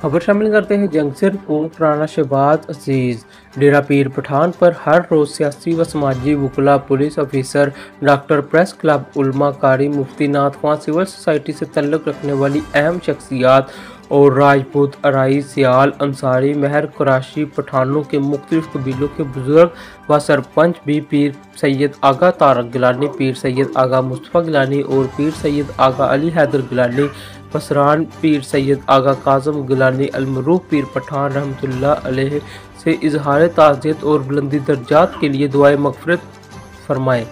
खबर शामिल करते हैं जंग से रिपोर्ट राना शहबाज अजीज। डेरा पीर पठान पर हर रोज़ सियासी व समाजी वकला, police officer, doctor, press club, उलमा, कारी, मुफ्ती, नात ख्वां, सिविल सोसाइटी से तल्लुक़ रखने वाली अहम शख्सियात और राजपूत, अराई, सियाल, अंसारी, महर, कुरैशी, पठानों के मुख्तलिफ कबीलों के बुजुर्ग व सरपंच भी पीर सैयद आगा तारक गिलानी, पीर सैयद आगा मुस्तफ़ा गिलानी और पीर सैयद आगा अली हैदर गिलानी पसरान, पीर सैयद आगा काज़म गिलानी अलमरूफ पीर पठान रहमतुल्लाह अलैह से इजहार ताज़ियत और बुलंदी दर्जात के लिए दुआए मग़फ़िरत फरमाएँ।